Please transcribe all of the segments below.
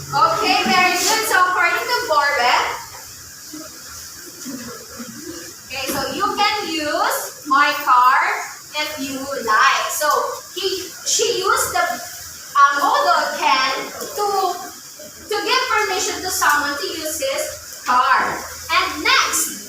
Okay, very good. So according to Borbet, okay, so you can use my car if you like. So she used the modal can to give permission to someone to use his car. And next,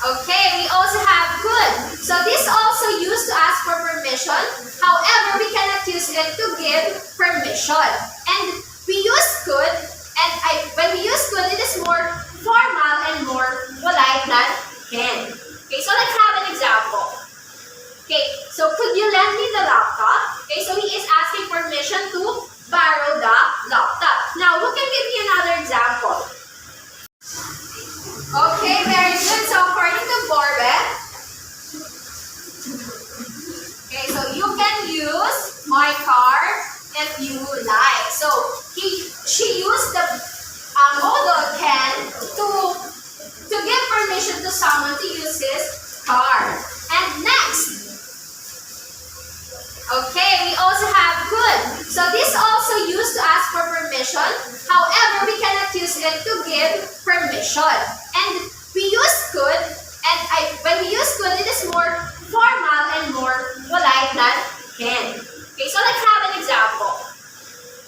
okay, we also have could. So this also used to ask for permission. However, we cannot use it to give permission. And we use could, and when we use could, it is more formal and more polite than can. Okay, so let's have an example. Okay, so could you lend me the laptop? Okay, so he is asking permission to borrow the laptop. Now, who can give me another example? Okay, very good. So according to Borbet, okay, so you can use my car if you like. So she used the modal can to give permission to someone to use his car. And next, okay, we also have could. So this also used to ask for permission. However, we cannot use it to give permission. And we use could, and when we use could, it is more formal and more polite than can. Okay, so let's have an example.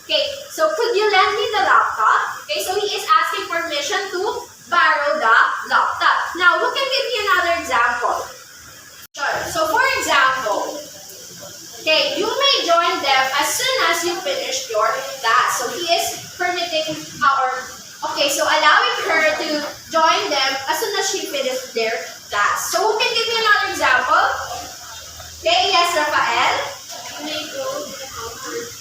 Okay, so could you lend me the laptop? Okay, so he is asking permission to borrow the laptop. Now, who can give me another example? Sure. So for example, okay, you may join them as soon as you finish your class. So he is permitting okay, so allowing her to join them as soon as she finishes their class. So who can give me another example? Okay, yes, Rafael?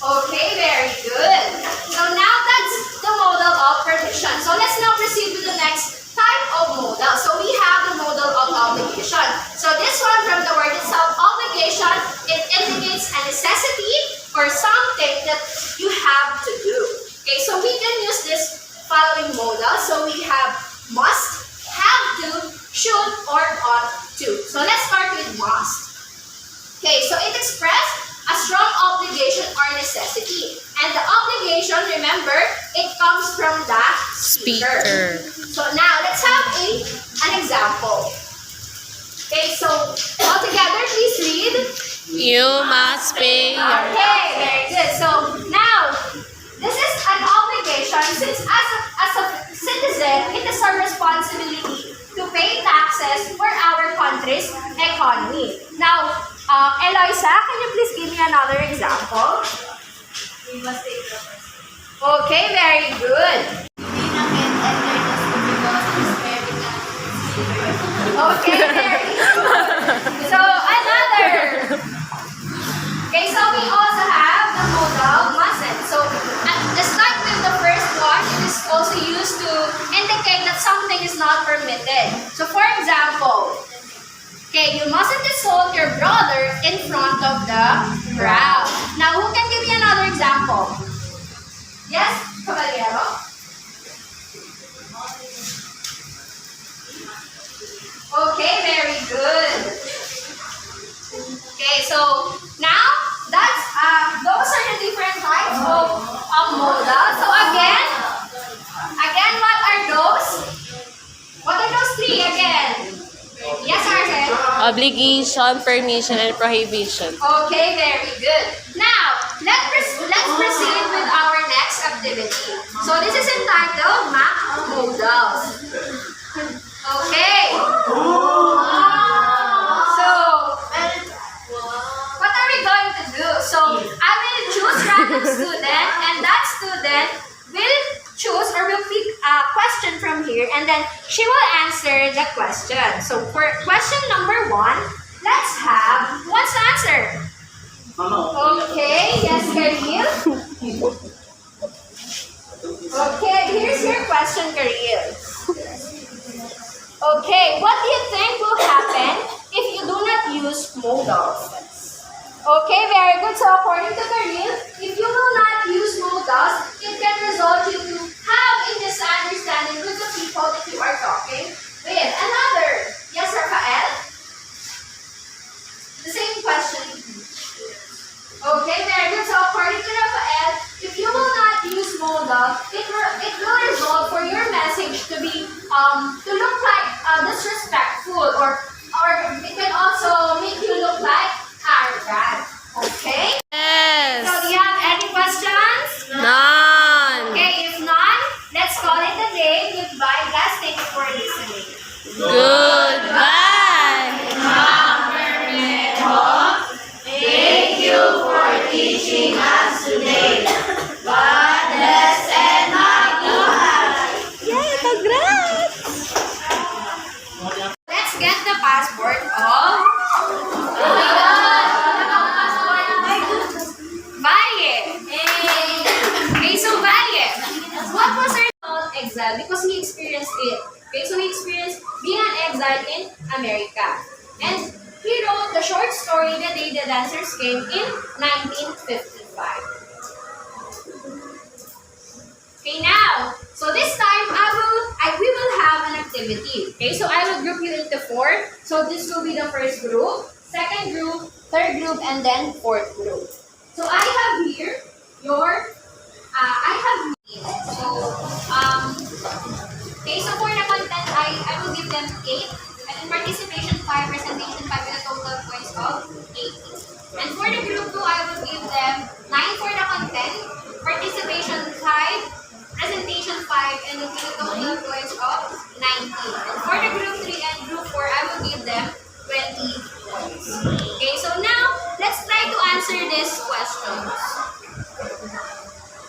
Okay, very good. So now that's the modal of permission. So let's now proceed with the next type of modal. So we have the modal of obligation. So this one, from the word itself, obligation, it indicates a necessity or something that you have to do. Okay, so we can use this following modal. So we have must, have to, should, or ought to. So let's start with must. Okay, so it expresses a strong obligation or necessity. And the obligation, remember, it comes from the speaker. So now, let's have an example. Okay, so all together, please read. You must pay your... Okay, very good. So now, this is an obligation since as a citizen, it is our responsibility to pay taxes for our country's economy. Now, Eloisa, can you please give me another example? We must take the first. Okay, very good. Okay, very good. So, another. Okay, so we also have the modal mustn't. So, just like with the first one, it is also used to indicate that something is not permitted. So, for example, okay, you mustn't insult your brother in front of the crowd. Now, who can give me another example? Yes, Caballero? Okay, very good. Okay, so now that's those are the different types of modal. So again, what are those? What are those three again? Yes, Arthur? Obligation, permission, and prohibition. Okay, very good. Now, let's proceed with our next activity. So this is entitled Map Modals. Okay. So, what are we going to do? So, I will choose random student, and that student will choose or will pick a question from here, and then she will answer the question. So, for question number 1, let's have, what's the answer? Okay, yes, Karil. Okay, here's your question, Karil. Okay, what do you think will happen if you do not use modals? Okay, very good. So according to Karil, if you will not use modals, it can result you to have a misunderstanding with the people that you are talking with. Another, yes, Rafael? The same question. Okay, very good. So according to Rafael, if you will not dancers came in 1955. Okay, now, so this time we will have an activity. Okay, so I will group you into 4. So this will be the first group, second group, third group, and then fourth group. So I have here okay, so for the content, I will give them 8, and in participation 5, presentation 5, with a total points of 8. And for the group 2, I will give them 9 for the content, participation 5, presentation 5, and with a total points of 19. And for the group 3 and group 4, I will give them 20 points. Okay, so now, let's try to answer these questions.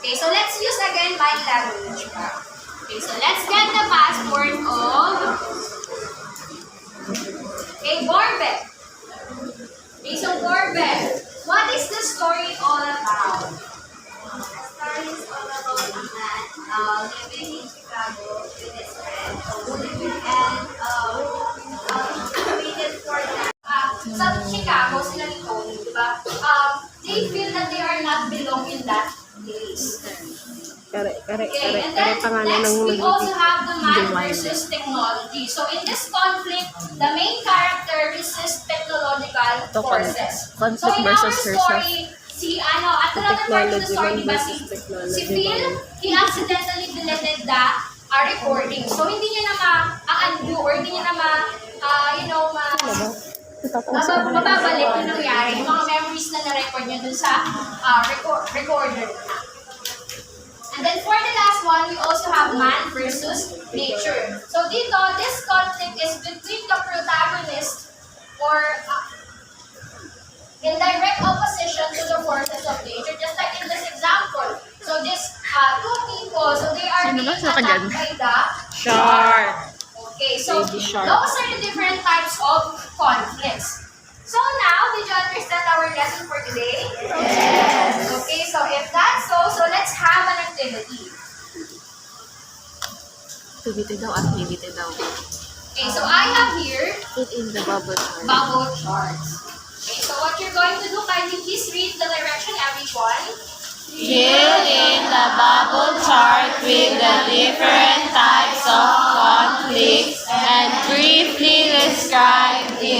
Okay, so let's use again my language. Okay, so let's get the passport of Borbe. Okay, so Borbe, what is the story all about? The story is all about a man living in Chicago with his friend and waited for that. Sa Chicago, sila ni Tony, di ba? They feel that they are not belong in that place. Okay, and then next we also have the man versus technology. So in this conflict, the main character resists technological forces. So in our story, at the latter part of the story, diba, si Phil, he accidentally deleted the recording. So hindi niya na ma-undo or hindi niya na mababalik yung nangyari, yung mga memories na na-record niya dun sa recorder na. And then for the last one, we also have man versus nature. So dito, this conflict is between the protagonist or in direct opposition to the forces of nature, just like in this example. So these 2 people, so they are being attacked by the Shark. Okay, so those are the different types of conflicts. So now, did you understand our lesson for today? Yes. Okay, so if that's so let's have an activity. Activity daw, activity daw. Okay, so I have here Put in the bubble chart. bubble charts. Okay, so what you're going to do, kindly please read the direction, everyone. Fill in the bubble chart with the different types of conflicts and briefly describe it.